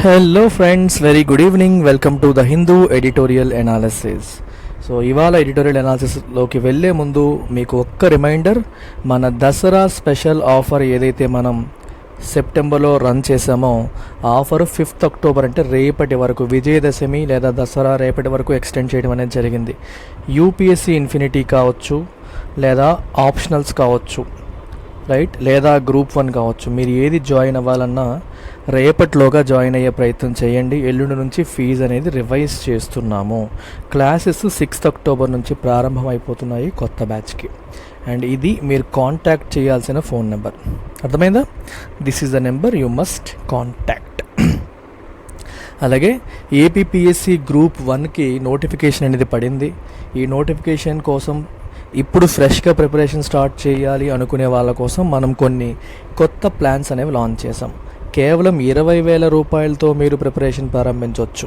Hello friends, very good evening. Welcome to the Hindu editorial analysis. So ఇవాళ editorial ఎనాలిసిస్లోకి వెళ్ళే ముందు మీకు ఒక్క రిమైండర్, మన దసరా స్పెషల్ ఆఫర్ ఏదైతే మనం సెప్టెంబర్లో రన్ చేసామో ఆ ఆఫర్ 5th అక్టోబర్ అంటే రేపటి వరకు, విజయదశమి లేదా దసరా రేపటి వరకు ఎక్స్టెండ్ చేయడం అనేది జరిగింది. యూపీఎస్సీ ఇన్ఫినిటీ కావచ్చు, లేదా ఆప్షనల్స్ కావచ్చు, రైట్, లేదా గ్రూప్ 1 కావచ్చు. మీరు ఏది జాయిన్ అవ్వాలన్నా రేపటిలోగా జాయిన్ అయ్యే ప్రయత్నం చేయండి. ఎల్లుండి నుంచి ఫీజు అనేది రివైజ్ చేస్తున్నాము. క్లాసెస్ 6th అక్టోబర్ నుంచి ప్రారంభం అయిపోతున్నాయి కొత్త బ్యాచ్కి. అండ్ ఇది మీరు కాంటాక్ట్ చేయాల్సిన ఫోన్ నెంబర్, అర్థమైందా? This is the number you must contact. అలాగే ఏపీపీఎస్సీ గ్రూప్ 1కి నోటిఫికేషన్ అనేది పడింది. ఈ నోటిఫికేషన్ కోసం ఇప్పుడు ఫ్రెష్గా ప్రిపరేషన్ స్టార్ట్ చేయాలి అనుకునే వాళ్ళ కోసం మనం కొన్ని కొత్త ప్లాన్స్ అనేవి లాంచ్ చేసాం. కేవలం 20,000 రూపాయలతో మీరు ప్రిపరేషన్ ప్రారంభించవచ్చు.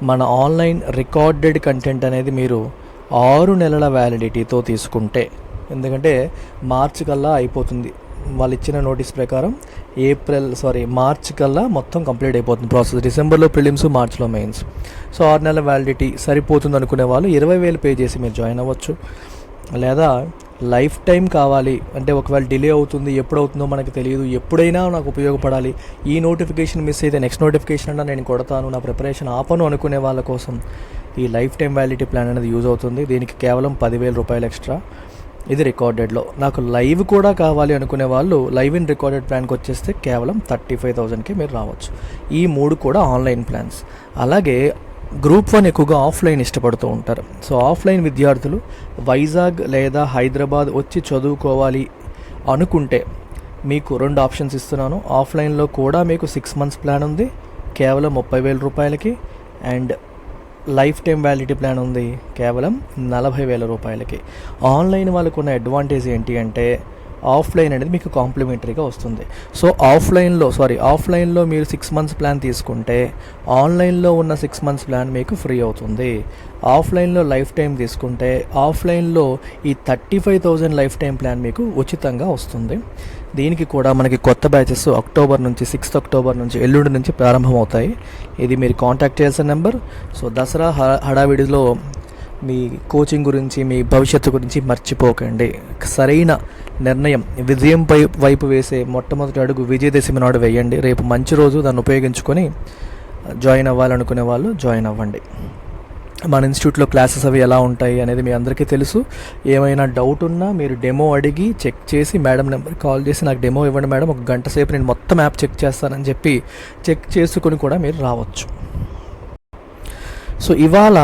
మన ఆన్లైన్ రికార్డెడ్ కంటెంట్ అనేది మీరు 6 నెలల వ్యాలిడిటీతో తీసుకుంటే, ఎందుకంటే మార్చ్ కల్లా అయిపోతుంది వాళ్ళు ఇచ్చిన నోటీస్ ప్రకారం. మార్చ్ కల్లా మొత్తం కంప్లీట్ అయిపోతుంది ప్రాసెస్. డిసెంబర్లో ప్రిలిమ్స్, మార్చ్లో మెయిన్స్. సో 6 నెలల వ్యాలిడిటీ సరిపోతుంది అనుకునే వాళ్ళు 20,000 పే చేసి మీరు జాయిన్ అవ్వచ్చు. లేదా లైఫ్ టైం కావాలి అంటే, ఒకవేళ డిలే అవుతుంది, ఎప్పుడు అవుతుందో మనకు తెలియదు, ఎప్పుడైనా నాకు ఉపయోగపడాలి, ఈ నోటిఫికేషన్ మిస్ అయితే నెక్స్ట్ నోటిఫికేషన్ అన్నా నేను కొడతాను, నా ప్రిపరేషన్ ఆపను అనుకునే వాళ్ళ కోసం ఈ లైఫ్ టైం వ్యాలిడిటీ ప్లాన్ అనేది యూజ్ అవుతుంది. దీనికి కేవలం 10,000 రూపాయలు ఎక్స్ట్రా. ఇది రికార్డెడ్లో. నాకు లైవ్ కూడా కావాలి అనుకునే వాళ్ళు లైవ్ ఇన్ రికార్డెడ్ ప్లాన్కి వచ్చేస్తే కేవలం 35,000కి మీరు రావచ్చు. ఈ 3 కూడా ఆన్లైన్ ప్లాన్స్. అలాగే గ్రూప్ 1 ఎక్కువగా ఆఫ్లైన్ ఇష్టపడుతూ ఉంటారు. సో ఆఫ్లైన్ విద్యార్థులు వైజాగ్ లేదా హైదరాబాద్ వచ్చి చదువుకోవాలి అనుకుంటే మీకు 2 ఆప్షన్స్ ఇస్తున్నాను. ఆఫ్లైన్లో కూడా మీకు 6 months ప్లాన్ ఉంది కేవలం 30,000 రూపాయలకి. And life time validity plan ఉంది కేవలం 40,000 రూపాయలకి. ఆన్లైన్ వాళ్ళకు ఉన్న అడ్వాంటేజ్ ఏంటి అంటే, ఆఫ్లైన్ అనేది మీకు కాంప్లిమెంటరీగా వస్తుంది. సో ఆఫ్లైన్లో మీరు 6 months ప్లాన్ తీసుకుంటే ఆన్లైన్లో ఉన్న 6 months ప్లాన్ మీకు ఫ్రీ అవుతుంది. ఆఫ్లైన్లో లైఫ్ టైం తీసుకుంటే ఆఫ్లైన్లో ఈ 35,000 లైఫ్ టైం ప్లాన్ మీకు ఉచితంగా వస్తుంది. దీనికి కూడా మనకి కొత్త బ్యాచెస్ అక్టోబర్ నుంచి 6th అక్టోబర్ నుంచి ఎల్లుండి నుంచి ప్రారంభమవుతాయి. ఇది మీరు కాంటాక్ట్ చేయాల్సిన నెంబర్. సో దసరా హడావిడిలో మీ కోచింగ్ గురించి, మీ భవిష్యత్తు గురించి మర్చిపోకండి. సరైన నిర్ణయం, విజయం వైపు వేసే మొట్టమొదటి అడుగు విజయదశమి నాడు వేయండి. రేపు మంచి రోజు, దాన్ని ఉపయోగించుకొని జాయిన్ అవ్వాలనుకునే వాళ్ళు జాయిన్ అవ్వండి. మన ఇన్స్టిట్యూట్లో క్లాసెస్ అవి ఎలా ఉంటాయి అనేది మీ అందరికీ తెలుసు. ఏమైనా డౌట్ ఉన్నా మీరు డెమో అడిగి చెక్ చేసి మేడం నెంబర్కి కాల్ చేసి నాకు డెమో ఇవ్వండి మేడం, 1 గంట సేపు నేను మొత్తం యాప్ చెక్ చేస్తానని చెప్పి చెక్ చేసుకుని కూడా మీరు రావచ్చు. సో ఇవాళ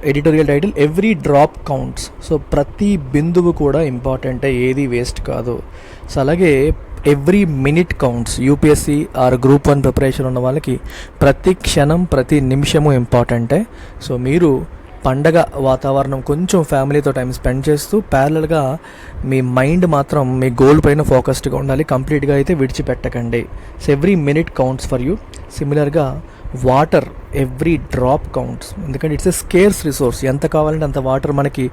editorial title every drop counts. So ప్రతి బిందువు కూడా ఇంపార్టెంటే, ఏది వేస్ట్ కాదు. సో అలాగే every minute counts. UPSC or group 1 preparation ఉన్న వాళ్ళకి ప్రతి క్షణం, ప్రతి నిమిషము ఇంపార్టెంటే. సో మీరు పండగ వాతావరణం, కొంచెం ఫ్యామిలీతో టైం స్పెండ్ చేస్తూ ప్యారలల్గా మీ మైండ్ మాత్రం మీ గోల్ పైన ఫోకస్డ్గా ఉండాలి. కంప్లీట్గా అయితే విడిచిపెట్టకండి. So every minute counts for you. సిమిలర్గా వాటర్, ఎవ్రీ డ్రాప్ కౌంట్స్. ఎందుకంటే ఇట్స్ ఎ స్కేర్స్ రిసోర్స్. ఎంత కావాలంటే అంత వాటర్. మనకి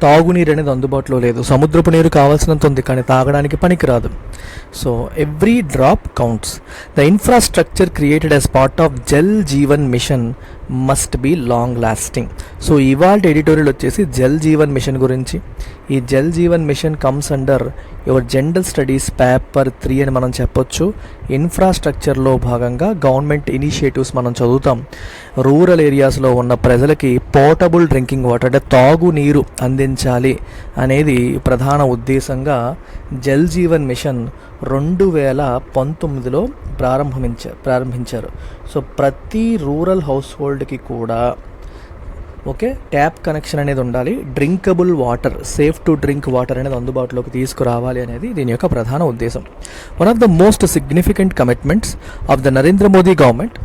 తాగునీరు అనేది అందుబాటులో లేదు. సముద్రపు నీరు కావాల్సినంత ఉంది, కానీ తాగడానికి పనికిరాదు. So every drop counts. The infrastructure created as part of Jal Jeevan mission must be long lasting. So ఇవాళ ఎడిటోరియల్ వచ్చేసి జల్ జీవన్ మిషన్ గురించి. ఈ Jal Jeevan mission comes under your general studies paper 3 అని మనం చెప్పొచ్చు. ఇన్ఫ్రాస్ట్రక్చర్లో భాగంగా గవర్నమెంట్ ఇనిషియేటివ్స్ మనం చదువుతాం. రూరల్ ఏరియాస్లో ఉన్న ప్రజలకి పోర్టబుల్ డ్రింకింగ్ వాటర్ అంటే తాగునీరు అందించాలి అనేది ప్రధాన ఉద్దేశంగా జల్ జీవన్ మిషన్ 2019లో ప్రారంభించారు. సో ప్రతి రూరల్ హౌస్ హోల్డ్కి కూడా ట్యాప్ కనెక్షన్ అనేది ఉండాలి. Drinkable water, safe to drink water అనేది అందుబాటులోకి తీసుకురావాలి అనేది దీని యొక్క ప్రధాన ఉద్దేశం. One of the most significant commitments of the Narendra Modi government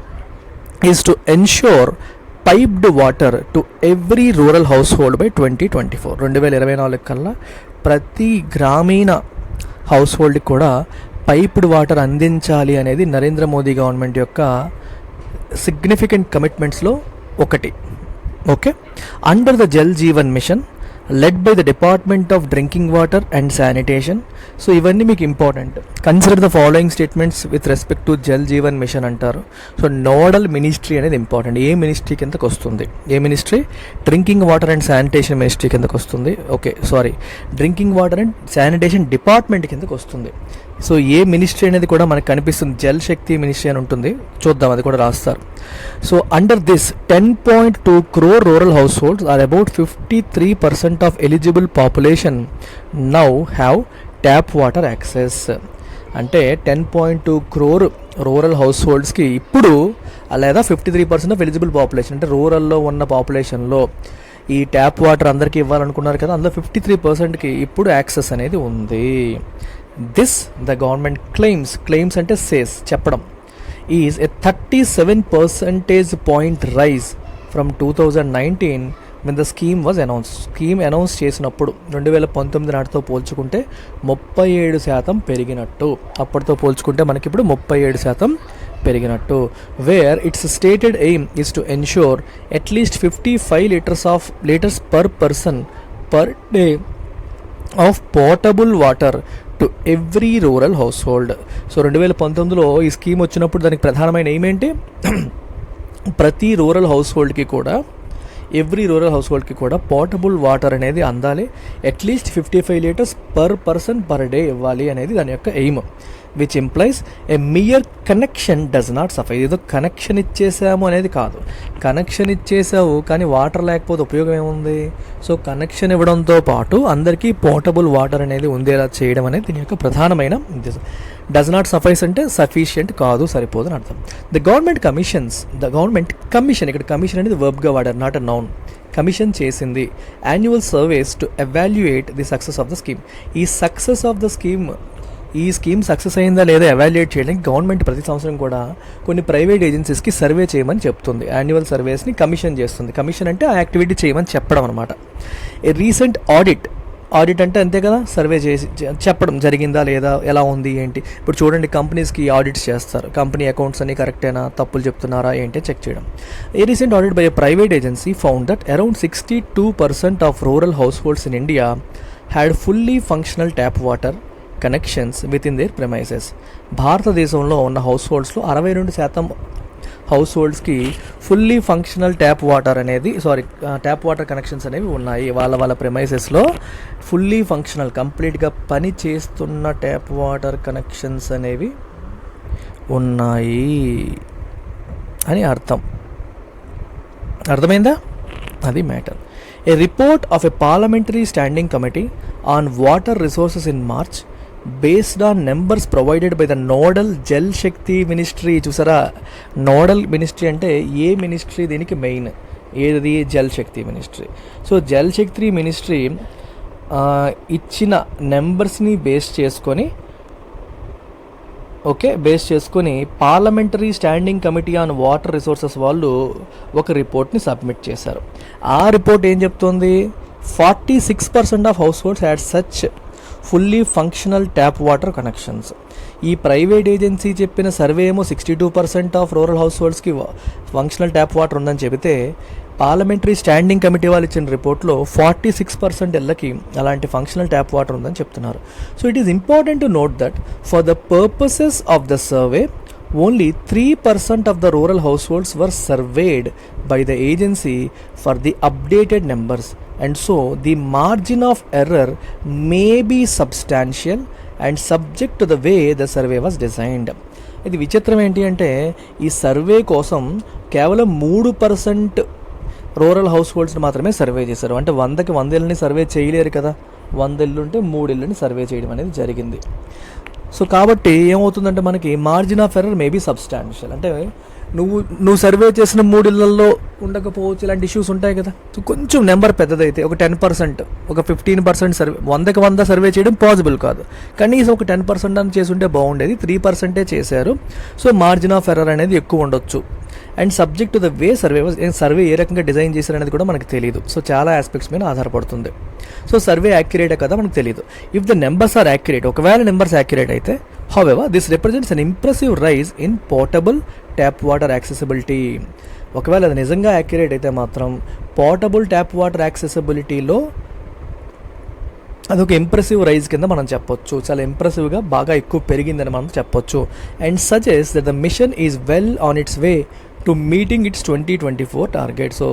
is to ensure piped water to every rural house hold by 2024. 2024 కల్లా ప్రతి గ్రామీణ హౌస్ హోల్డ్కి కూడా పైప్డ్ వాటర్ అందించాలి అనేది నరేంద్ర మోదీ గవర్నమెంట్ యొక్క సిగ్నిఫికెంట్ కమిట్మెంట్స్లో ఒకటి. Under the Jal Jeevan mission led by the department of drinking water and sanitation. So ఇవన్నీ మీకు important. Consider the following statements with respect to Jal Jeevan mission అంటారు. సో నోడల్ మినిస్ట్రీ అనేది ఇంపార్టెంట్. ఏ మినిస్ట్రీ కిందకు వస్తుంది? ఏ ministry? Drinking water and sanitation ministry కిందకు వస్తుంది. Drinking water and sanitation department కిందకు వస్తుంది. సో ఏ మినిస్ట్రీ అనేది కూడా మనకు కనిపిస్తుంది, జల్ శక్తి మినిస్ట్రీ అని ఉంటుంది. చూద్దాం, అది కూడా రాస్తారు. So under this 10.2 crore rural households are about 53% of eligible population now have tap water access. అంటే 10.2 crore రూరల్ హౌస్ హోల్డ్స్కి ఇప్పుడు లేదా 53% ఆఫ్ ఎలిజిబుల్ పాపులేషన్, అంటే రూరల్లో ఉన్న పాపులేషన్లో ఈ ట్యాప్ వాటర్ అందరికీ ఇవ్వాలనుకున్నారు కదా, అందులో 53%కి ఇప్పుడు యాక్సెస్ అనేది ఉంది. దిస్ ద గవర్నమెంట్ క్లెయిమ్స్ అంటే సేస్, చెప్పడం, is a 37 percentage point rise from 2019 when the scheme was announced. Scheme announce చేసినప్పుడు 2019 నాటితో పోల్చుకుంటే 37% పెరిగినట్టు. అప్పటితో పోల్చుకుంటే మనకి ఇప్పుడు 37% పెరిగినట్టు. Where its stated aim is to ensure at least 55 litres per person per day of portable water to every rural household. So 2019లో ఈ scheme వచ్చినప్పుడు దానికి ప్రధానమైన ఎయిమ్ ఏంటి? ప్రతి రూరల్ హౌస్ హోల్డ్కి కూడా, ఎవ్రీ రూరల్ హౌస్ హోల్డ్కి కూడా పోర్టబుల్ వాటర్ అనేది అందాలి, at least 55 litres per person per day ఇవ్వాలి అనేది దాని యొక్క aim. Which implies a mere connection does not suffice. ఏదో కనెక్షన్ ఇచ్చేసాము అనేది కాదు. కనెక్షన్ ఇచ్చేసావు కానీ వాటర్ లేకపోతే ఉపయోగం ఏముంది? సో కనెక్షన్ ఇవ్వడంతో పాటు అందరికీ పోర్టబుల్ వాటర్ అనేది ఉండేలా చేయడం అనేది దీని యొక్క ప్రధానమైన ఉద్దేశం. డస్ నాట్ సఫైజ్ అంటే సఫిషియంట్ కాదు, సరిపోదు అని అర్థం. ద గవర్నమెంట్ కమిషన్, ఇక్కడ కమిషన్ అనేది వర్బ్గా వాడారు, నాట్ అ నౌన్. కమిషన్ చేసింది annual surveys to evaluate the success of the scheme. ఈ సక్సెస్ ఆఫ్ ద స్కీమ్, ఈ స్కీమ్ సక్సెస్ అయిందా లేదా ఎవాల్యుయేట్ చేయడానికి గవర్నమెంట్ ప్రతి సంవత్సరం కూడా కొన్ని ప్రైవేట్ ఏజెన్సీస్కి సర్వే చేయమని చెప్తుంది. యాన్యువల్ సర్వేస్ని కమిషన్ చేస్తుంది. కమిషన్ అంటే ఆ యాక్టివిటీ చేయమని చెప్పడం అనమాట. ఏ రీసెంట్ ఆడిట్ అంటే అంతే కదా, సర్వే చేసి చెప్పడం జరిగిందా లేదా, ఎలా ఉంది ఏంటి. ఇప్పుడు చూడండి, కంపెనీస్కి ఆడిట్స్ చేస్తారు, కంపెనీ అకౌంట్స్ అన్ని కరెక్టేనా, తప్పులు చెప్తున్నారా ఏంటి చెక్ చేయడం. A recent audit by a private agency found that around 62% of rural households in India had fully functional tap water connections within their premises. భారతదేశంలో ఉన్న హౌస్ హోల్డ్స్లో 62% హౌస్ హోల్డ్స్కి fully functional tap water connections అనేవి ఉన్నాయి. వాళ్ళ ప్రెమైసెస్లో fully functional, కంప్లీట్గా పని చేస్తున్న ట్యాప్ వాటర్ కనెక్షన్స్ అనేవి ఉన్నాయి అని అర్థమైందా? అది matter. A report of a parliamentary standing committee on water resources in March based on numbers provided by the nodal Jal Shakti ministry. చూసారా, నోడల్ మినిస్ట్రీ అంటే ఏ మినిస్ట్రీ దీనికి మెయిన్? ఏది? జల్ శక్తి మినిస్ట్రీ. సో జల్ శక్తి ministry ఇచ్చిన నెంబర్స్ని బేస్ చేసుకొని parliamentary standing committee on water resources వాళ్ళు ఒక రిపోర్ట్ని submit చేశారు. ఆ రిపోర్ట్ ఏం చెప్తుంది? 46% of households had such fully functional tap water connections. ఈ ప్రైవేట్ ఏజెన్సీ చెప్పిన సర్వే ఏమో 62% ఆఫ్ రూరల్ హౌస్ హోల్డ్స్కి ఫంక్షనల్ ట్యాప్ వాటర్ ఉందని చెబితే, పార్లమెంటరీ స్టాండింగ్ కమిటీ వాళ్ళు ఇచ్చిన రిపోర్ట్లో 46% ఇళ్ళకి అలాంటి ఫంక్షనల్ ట్యాప్ వాటర్ ఉందని చెప్తున్నారు. So it is important to note that for the purposes of the survey only 3% of the rural households were surveyed by the agency for the updated numbers, and so the margin of error may be substantial and subject to the way the survey was designed. ఇది విచిత్రం ఏంటి అంటే, ఈ survey కోసం కేవలం 3% rural house హోల్డ్స్ని మాత్రమే survey చేశారు. అంటే 100కి 100 ఇళ్ళని సర్వే చేయలేరు కదా, 100 ఇళ్ళు ఉంటే 3 ఇళ్ళని సర్వే చేయడం అనేది జరిగింది. సో కాబట్టి ఏమవుతుందంటే మనకి margin of error maybe substantial. అంటే నువ్వు సర్వే చేసిన 3 ఇళ్లలో ఉండకపోవచ్చు, ఇలాంటి ఇష్యూస్ ఉంటాయి కదా. సో కొంచెం నెంబర్ పెద్దదైతే ఒక 10%, ఒక 15% సర్వే, 100కి 100 సర్వే చేయడం పాసిబుల్ కాదు, కనీసం ఒక 10% అని చేసుంటే బాగుండేది. 3% చేశారు. సో మార్జిన్ ఆఫ్ ఎర్రర్ అనేది ఎక్కువ ఉండొచ్చు. And subject to the way survey ఏ రకంగా డిజైన్ చేశారనేది కూడా మనకు తెలియదు. సో చాలా ఆస్పెక్ట్స్ మీద ఆధారపడుతుంది. సో సర్వే యాక్యురేటే కదా మనకు తెలియదు. If the numbers are accurate, ఒకవేళ నెంబర్స్ యాక్యురేట్ అయితే, however this represents an impressive rise in portable tap water accessibility. ఒకవేళ అది నిజంగా యాక్యురేట్ అయితే మాత్రం పోర్టబుల్ ట్యాప్ వాటర్ యాక్సెసిబిలిటీలో అదొక ఇంప్రెసివ్ రైజ్ కింద మనం చెప్పొచ్చు, చాలా ఇంప్రెసివ్గా బాగా ఎక్కువ పెరిగిందని మనం చెప్పొచ్చు. And suggest that the mission is well on its way to meeting its 2024 target. So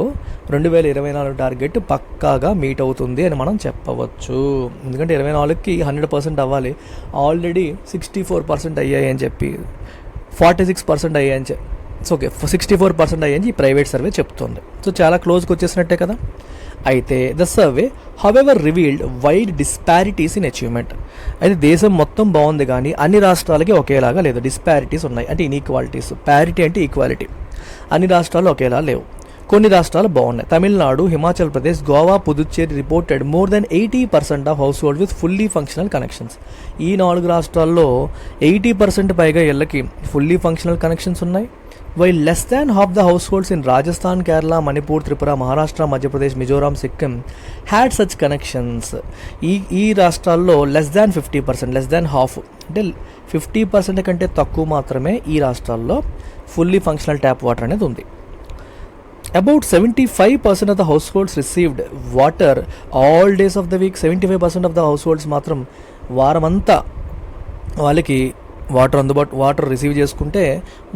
2024 target పక్కాగా మీట్ అవుతుంది అని మనం చెప్పవచ్చు. ఎందుకంటే 24కి 100% అవ్వాలి. ఆల్రెడీ 64% అయ్యాయి అని చెప్పి 46% అయ్యాయని చెప్పి ఓకే 64% అయ్యాయని ఈ ప్రైవేట్ సర్వే చెప్తుంది. సో చాలా క్లోజ్కి వచ్చేసినట్టే కదా. అయితే the survey however revealed wide disparities in achievement. అయితే దేశం మొత్తం బాగుంది కానీ అన్ని రాష్ట్రాలకి ఒకేలాగా లేదు, డిస్పారిటీస్ ఉన్నాయి, అంటే ఇన్ఈక్వాలిటీస్. ప్యారిటీ అంటే ఈక్వాలిటీ. అన్ని రాష్ట్రాలు ఒకేలా లేవు, కొన్ని రాష్ట్రాలు బాగున్నాయి. Tamil Nadu, Himachal Pradesh, Goa, Puducherry reported more than 80% of house hold with fully functional connections. ఈ 4 రాష్ట్రాల్లో 80% పైగా ఇళ్ళకి ఫుల్లీ ఫంక్షనల్ కనెక్షన్స్ ఉన్నాయి. While less than half the house holds in Rajasthan, Kerala, Manipur, Tripura, Maharashtra, Madhya Pradesh, Mizoram, Sikkim had such connections. ఈ రాష్ట్రాల్లో less than 50%, less than half అంటే 50% కంటే తక్కువ మాత్రమే ఈ రాష్ట్రాల్లో ఫుల్లీ ఫంక్షనల్ ట్యాప్ వాటర్ అనేది ఉంది. About 75% of the households received water all days of the week. 75% of the households మాత్రం వారమంతా వాళ్ళకి వాటర్ రిసీవ్ చేసుకుంటే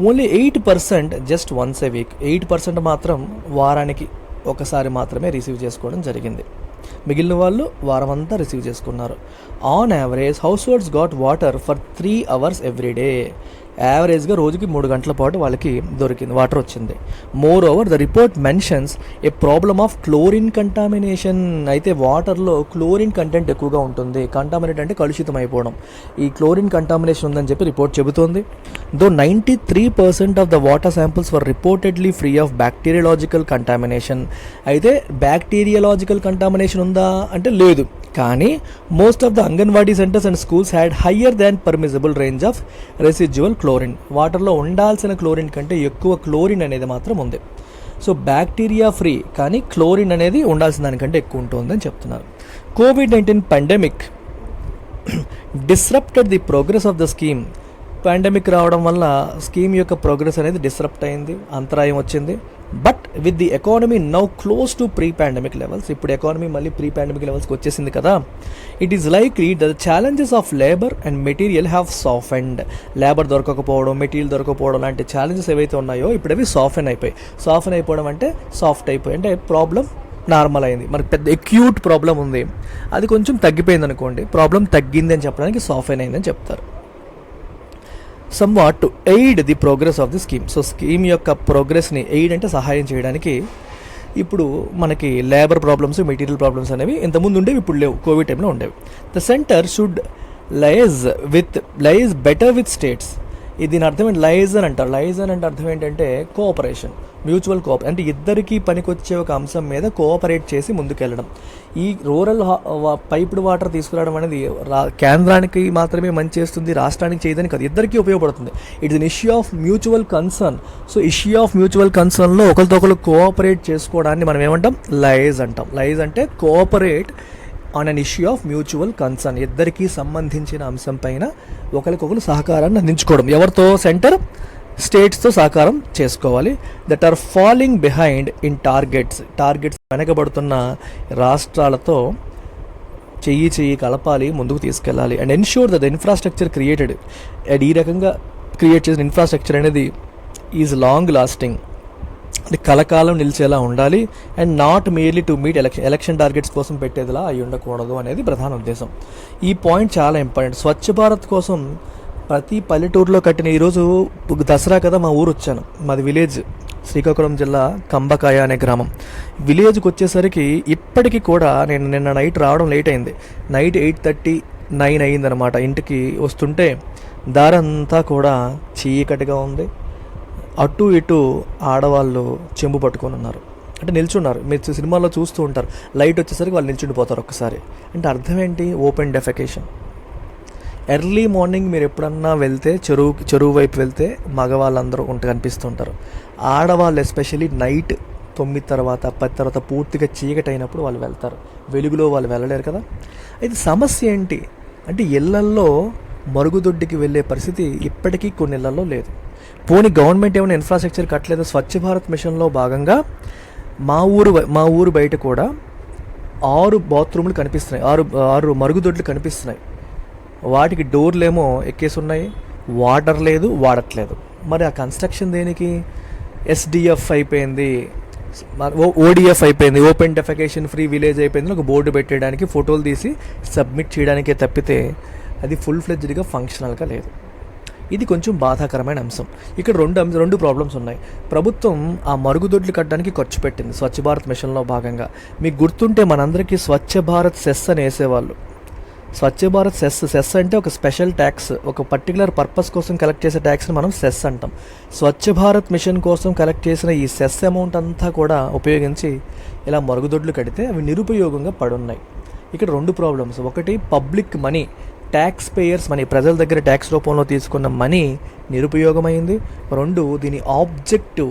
ఓన్లీ 8% జస్ట్ వన్స్ ఏ వీక్. 8% మాత్రం వారానికి ఒకసారి మాత్రమే రిసీవ్ చేసుకోవడం జరిగింది. మిగిలిన వాళ్ళు వారమంతా రిసీవ్ చేసుకున్నారు. On average house holds got water for 3 hours every day. యావరేజ్గా రోజుకి 3 గంటల పాటు వాళ్ళకి వాటర్ వచ్చింది. More over the report mentions A problem of chlorine contamination. అయితే వాటర్లో క్లోరిన్ కంటెంట్ ఎక్కువగా ఉంటుంది. కంటామినేట్ అంటే కలుషితం అయిపోవడం. ఈ క్లోరిన్ కంటామినేషన్ ఉందని చెప్పి రిపోర్ట్ చెబుతోంది. దో 93% of the water samples were reportedly free of bacteriological contamination. అయితే బ్యాక్టీరియాలజికల్ కంటామినేషన్ ఉందా అంటే లేదు, కానీ most of the anganwadi centres and schools had higher than permissible range of residual chlorine. వాటర్లో ఉండాల్సిన క్లోరిన్ కంటే ఎక్కువ క్లోరిన్ అనేది మాత్రం ఉంది. సో బ్యాక్టీరియా ఫ్రీ, కానీ క్లోరిన్ అనేది ఉండాల్సిన దానికంటే ఎక్కువ ఉంటుందని చెప్తున్నారు. COVID-19 pandemic disrupted the progress of the scheme. Pandemic రావడం వల్ల స్కీమ్ యొక్క ప్రోగ్రెస్ అనేది డిస్రప్ట్ అయింది, అంతరాయం వచ్చింది. But with the economy now close to pre pandemic levels. ఇప్పుడు ఎకానమీ మళ్ళీ ప్రీ పాండమిక్ లెవెల్స్కి వచ్చేసింది కదా. It is likely the challenges of labour and material have softened. Labour దొరకకపోవడం, మెటీరియల్ దొరకకపోవడం లాంటి ఛాలెంజెస్ ఏవైతే ఉన్నాయో ఇప్పుడు అవి సాఫెన్ అయిపోయి. సాఫెన్ అయిపోవడం అంటే సాఫ్ట్ అయిపోయి, అంటే ప్రాబ్లం నార్మల్ అయింది. మనకి పెద్ద ఎక్యూట్ ప్రాబ్లం ఉంది, అది కొంచెం తగ్గిపోయింది అనుకోండి, ప్రాబ్లం తగ్గింది అని చెప్పడానికి సాఫెన్ అయిందని చెప్తారు. somewhat to aid the progress of the scheme. So scheme యొక్క ప్రోగ్రెస్ని ఎయిడ్ అంటే సహాయం చేయడానికి ఇప్పుడు మనకి లేబర్ ప్రాబ్లమ్స్, మెటీరియల్ ప్రాబ్లమ్స్ అనేవి ఇంతకుముందు ఉండేవి, ఇప్పుడు లేవు, కోవిడ్ టైంలో ఉండేవి. The centre should లైజ్ better with states. దీని అర్థం ఏంటి? లైజన్ అంటారు. లైజన్ అంటే అర్థం ఏంటంటే కోఆపరేషన్, మ్యూచువల్ కోఆపరేషన్. అంటే ఇద్దరికీ పనికొచ్చే ఒక అంశం మీద కోఆపరేట్ చేసి ముందుకెళ్ళడం. ఈ రూరల్ పైప్డ్ వాటర్ తీసుకురావడం అనేది కేంద్రానికి మాత్రమే మంచి చేస్తుంది, రాష్ట్రానికి చేయదని కాదు, ఇద్దరికీ ఉపయోగపడుతుంది. It's an issue of mutual concern. So issue of mutual కన్సర్న్లో ఒకరితో ఒకరు కోఆపరేట్ చేసుకోవడాన్ని మనం ఏమంటాం? లైజ్ అంటాం. లైజ్ అంటే cooperate on an issue of mutual concern. ఇద్దరికీ సంబంధించిన అంశం పైన ఒకరికొకరు సహకారాన్ని అందించుకోవడం. ఎవరితో? సెంటర్ స్టేట్స్తో సహకారం చేసుకోవాలి. That are falling behind in targets. వెనకబడుతున్న రాష్ట్రాలతో చెయ్యి కలపాలి, ముందుకు తీసుకెళ్ళాలి. And ensure that the infrastructure created. And ఈ రకంగా క్రియేట్ చేసిన ఇన్ఫ్రాస్ట్రక్చర్ అనేది ఈజ్ లాంగ్ లాస్టింగ్, అంటే కలకాలం నిలిచేలా ఉండాలి. And not merely to meet election targets కోసం పెట్టేదిలా అయి ఉండకూడదు అనేది ప్రధాన ఉద్దేశం. ఈ పాయింట్ చాలా ఇంపార్టెంట్. స్వచ్ఛ భారత్ కోసం ప్రతి పల్లెటూరులో కట్టిన, ఈరోజు దసరా కదా మా ఊరు వచ్చాను, మాది విలేజ్ శ్రీకాకుళం జిల్లా కంబకాయ అనే గ్రామం. విలేజ్కి వచ్చేసరికి ఇప్పటికీ కూడా నేను నిన్న నైట్ రావడం లేట్ అయింది. నైట్ 8:30, 9 అయిందనమాట. ఇంటికి వస్తుంటే దారంతా కూడా చీకటిగా ఉంది. అటు ఇటు ఆడవాళ్ళు చెంబు పట్టుకొని ఉన్నారు, అంటే నిల్చున్నారు. మీరు సినిమాల్లో చూస్తూ ఉంటారు, లైట్ వచ్చేసరికి వాళ్ళు నిల్చుండిపోతారు ఒక్కసారి. అంటే అర్థం ఏంటి? Open defecation. ఎర్లీ మార్నింగ్ మీరు ఎప్పుడన్నా వెళ్తే చెరువు వైపు వెళ్తే మగవాళ్ళందరూ కనిపిస్తుంటారు. ఆడవాళ్ళు ఎస్పెషల్లీ నైట్ 9 తర్వాత 10 తర్వాత పూర్తిగా చీకటి అయినప్పుడు వాళ్ళు వెళ్తారు, వెలుగులో వాళ్ళు వెళ్ళలేరు కదా. అయితే సమస్య ఏంటి అంటే ఇళ్లల్లో మరుగుదొడ్డికి వెళ్ళే పరిస్థితి ఇప్పటికీ కొన్ని ఇళ్లలో లేదు. పోనీ గవర్నమెంట్ ఏమైనా ఇన్ఫ్రాస్ట్రక్చర్ కట్టలేదు. స్వచ్ఛ భారత్ మిషన్లో భాగంగా మా ఊరు బయట కూడా 6 బాత్రూమ్లు కనిపిస్తున్నాయి, 6 మరుగుదొడ్లు కనిపిస్తున్నాయి. వాటికి డోర్లేమో ఎక్కేసి ఉన్నాయి, వాటర్ లేదు, వాడట్లేదు. మరి ఆ కన్స్ట్రక్షన్ దేనికి? ఎస్డిఎఫ్ అయిపోయింది, ఓడిఎఫ్ అయిపోయింది, ఓపెన్ డెఫెకేషన్ ఫ్రీ విలేజ్ అయిపోయింది, ఒక బోర్డు పెట్టేయడానికి, ఫోటోలు తీసి సబ్మిట్ చేయడానికే తప్పితే అది ఫుల్ ఫ్లెడ్జ్డ్గా ఫంక్షనల్గా లేదు. ఇది కొంచెం బాధాకరమైన అంశం. ఇక్కడ రెండు ప్రాబ్లమ్స్ ఉన్నాయి. ప్రభుత్వం ఆ మరుగుదొడ్లు కట్టడానికి ఖర్చు పెట్టింది స్వచ్ఛ భారత్ మిషన్లో భాగంగా. మీకు గుర్తుంటే మనందరికీ స్వచ్ఛ భారత్ సెస్ అని వేసేవాళ్ళు. స్వచ్ఛ భారత్ సెస్ అంటే ఒక స్పెషల్ ట్యాక్స్, ఒక పర్టికులర్ పర్పస్ కోసం కలెక్ట్ చేసే ట్యాక్స్ని మనం సెస్ అంటాం. స్వచ్ఛ భారత్ మిషన్ కోసం కలెక్ట్ చేసిన ఈ సెస్ అమౌంట్ అంతా కూడా ఉపయోగించి ఇలా మరుగుదొడ్లు కడితే అవి నిరుపయోగంగా పడున్నాయి. ఇక్కడ 2 ప్రాబ్లమ్స్. ఒకటి, public money, tax payers money, ప్రజల దగ్గర ట్యాక్స్ రూపంలో తీసుకున్న మనీ నిరుపయోగమైంది. 2, దీని ఆబ్జెక్టివ్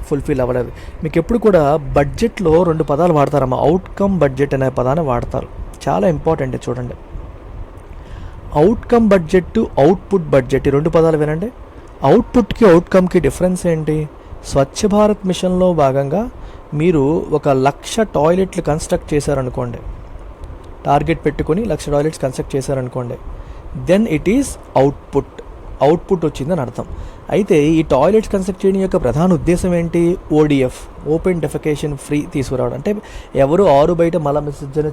ఫుల్ఫిల్ అవ్వలేదు. మీకు ఎప్పుడు కూడా బడ్జెట్లో 2 పదాలు వాడతారమ్మా. అవుట్కమ్ బడ్జెట్ అనే పదాన్ని వాడతారు, చాలా ఇంపార్టెంట్. చూడండి, అవుట్కమ్ బడ్జెట్, అవుట్పుట్ బడ్జెట్, ఈ 2 పదాలు వినండి. అవుట్పుట్కి అవుట్కమ్కి డిఫరెన్స్ ఏంటి? స్వచ్ఛ భారత్ మిషన్లో భాగంగా మీరు 1,00,000 టాయిలెట్లు కన్స్ట్రక్ట్ చేశారనుకోండి, టార్గెట్ పెట్టుకొని 1,00,000 టాయిలెట్స్ కన్స్ట్రక్ట్ చేశారనుకోండి, దెన్ ఇట్ ఈస్ అవుట్పుట్ వచ్చిందని అర్థం. అయితే ఈ టాయిలెట్స్ కన్స్ట్రక్ట్ చేయడం యొక్క ప్రధాన ఉద్దేశం ఏంటి? ఓడిఎఫ్, ఓపెన్ డెఫెకేషన్ ఫ్రీ తీసుకురావడం. అంటే ఎవరు ఆరు బయట మల విసర్జన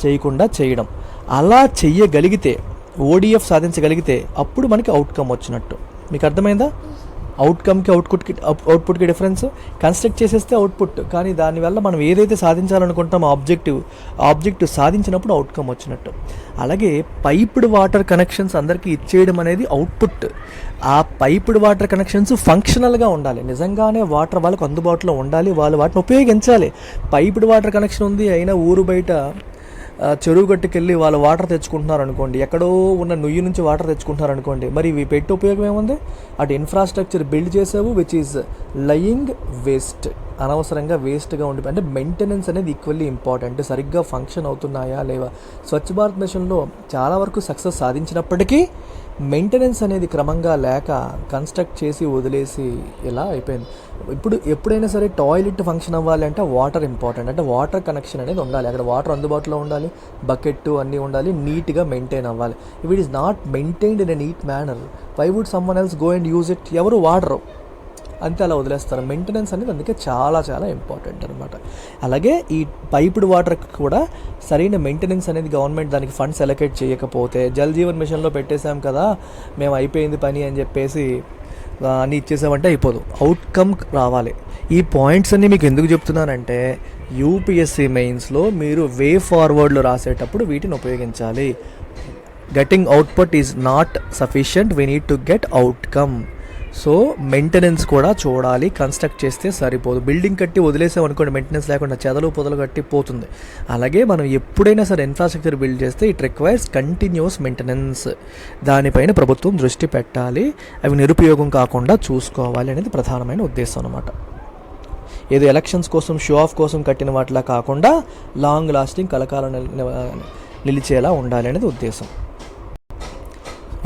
చేయకుండా చేయడం. అలా చెయ్యగలిగితే, ఓడిఎఫ్ సాధించగలిగితే అప్పుడు మనకి అవుట్కమ్ వచ్చినట్టు. మీకు అర్థమైందా? అవుట్కమ్కి అవుట్పుట్కి డిఫరెన్స్. కన్స్ట్రక్ట్ చేసేస్తే అవుట్పుట్, కానీ దానివల్ల మనం ఏదైతే సాధించాలనుకుంటామో ఆబ్జెక్టివ్ సాధించినప్పుడు అవుట్కమ్ వచ్చినట్టు. అలాగే పైప్డ్ వాటర్ కనెక్షన్స్ అందరికీ ఇచ్చేయడం అనేది అవుట్పుట్. ఆ పైప్డ్ వాటర్ కనెక్షన్స్ ఫంక్షనల్గా ఉండాలి, నిజంగానే వాటర్ వాళ్ళకు అందుబాటులో ఉండాలి, వాళ్ళు వాటిని ఉపయోగించాలి. పైప్డ్ వాటర్ కనెక్షన్ ఉంది అయినా ఊరు బయట చెరువు గట్టుకెళ్ళి వాళ్ళు వాటర్ తెచ్చుకుంటున్నారు అనుకోండి, ఎక్కడో ఉన్న నుయ్యి నుంచి వాటర్ తెచ్చుకుంటున్నారు అనుకోండి, మరి ఇవి పెట్టి ఉపయోగం ఏముంది? అటు ఇన్ఫ్రాస్ట్రక్చర్ బిల్డ్ చేసావు విచ్ ఈజ్ లయింగ్ వేస్ట్, అనవసరంగా వేస్ట్గా ఉండి. అంటే మెయింటెనెన్స్ అనేది ఈక్వల్లీ ఇంపార్టెంట్. సరిగ్గా ఫంక్షన్ అవుతున్నాయా లేవా? స్వచ్ఛ భారత్ మిషన్లో చాలా వరకు సక్సెస్ సాధించినప్పటికీ మెయింటెనెన్స్ అనేది క్రమంగా లేక కన్స్ట్రక్ట్ చేసి వదిలేసి ఇలా అయిపోయింది. ఇప్పుడు ఎప్పుడైనా సరే టాయిలెట్ ఫంక్షన్ అవ్వాలి అంటే వాటర్ ఇంపార్టెంట్. అంటే వాటర్ కనెక్షన్ అనేది ఉండాలి, అక్కడ వాటర్ అందుబాటులో ఉండాలి, బకెట్ అన్నీ ఉండాలి, నీట్గా మెయింటైన్ అవ్వాలి. If it is not maintained in a neat manner, why would someone else go and use it? ఎవరు వాడరు, అంతే అలా వదిలేస్తారు. మెయింటెనెన్స్ అనేది అందుకే చాలా చాలా ఇంపార్టెంట్ అనమాట. అలాగే ఈ పైప్డ్ వాటర్కి కూడా సరైన మెయింటెనెన్స్ అనేది గవర్నమెంట్ దానికి ఫండ్స్ అలొకేట్ చేయకపోతే, జల్ జీవన్ మిషన్లో పెట్టేశాం కదా మేము అయిపోయింది పని అని చెప్పేసి అన్నీ ఇచ్చేసామంటే అయిపోదు, అవుట్కమ్ రావాలి. ఈ పాయింట్స్ అన్నీ మీకు ఎందుకు చెప్తున్నానంటే యూపీఎస్సీ మెయిన్స్లో మీరు వే ఫార్వర్డ్లో రాసేటప్పుడు వీటిని ఉపయోగించాలి. Getting output is not sufficient, we need to get outcome. So maintenance కూడా చూడాలి, కన్స్ట్రక్ట్ చేస్తే సరిపోదు. బిల్డింగ్ కట్టి వదిలేసామనుకోండి, మెయింటెనెన్స్ లేకుండా చెదలు పొదలు కట్టి పోతుంది. అలాగే మనం ఎప్పుడైనా సరే ఇన్ఫ్రాస్ట్రక్చర్ బిల్డ్ చేస్తే ఇట్ రిక్వైర్స్ కంటిన్యూస్ మెయింటెనెన్స్. దానిపైన ప్రభుత్వం దృష్టి పెట్టాలి, అవి నిరుపయోగం కాకుండా చూసుకోవాలి అనేది ప్రధానమైన ఉద్దేశం అన్నమాట. ఏదో ఎలక్షన్స్ కోసం షో ఆఫ్ కోసం కట్టిన వాటిలా కాకుండా లాంగ్ లాస్టింగ్ కలకాలం నిలిచేలా ఉండాలి అనేది ఉద్దేశం.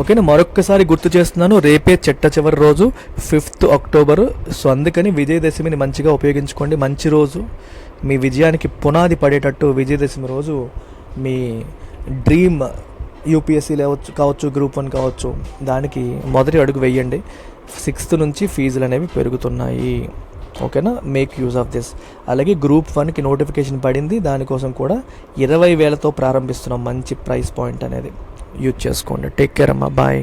ఓకేనా, మరొక్కసారి గుర్తు చేస్తున్నాను, రేపే చిట్ట చివరి రోజు 5th అక్టోబర్. సో అందుకని విజయదశమిని మంచిగా ఉపయోగించుకోండి. మంచి రోజు, మీ విజయానికి పునాది పడేటట్టు విజయదశమి రోజు మీ డ్రీమ్ యూపీఎస్సీ కావచ్చు, గ్రూప్ 1 కావచ్చు, దానికి మొదటి అడుగు వేయండి. 6th నుంచి ఫీజులు అనేవి పెరుగుతున్నాయి. ఓకేనా, మేక్ యూజ్ ఆఫ్ దిస్. అలాగే గ్రూప్ 1కి నోటిఫికేషన్ పడింది, దానికోసం కూడా 20,000తో ప్రారంభిస్తున్నాం. మంచి ప్రైస్ పాయింట్ అనేది యూజ్ చేసుకోండి. టేక్ కేర్ అమ్మా, బాయ్.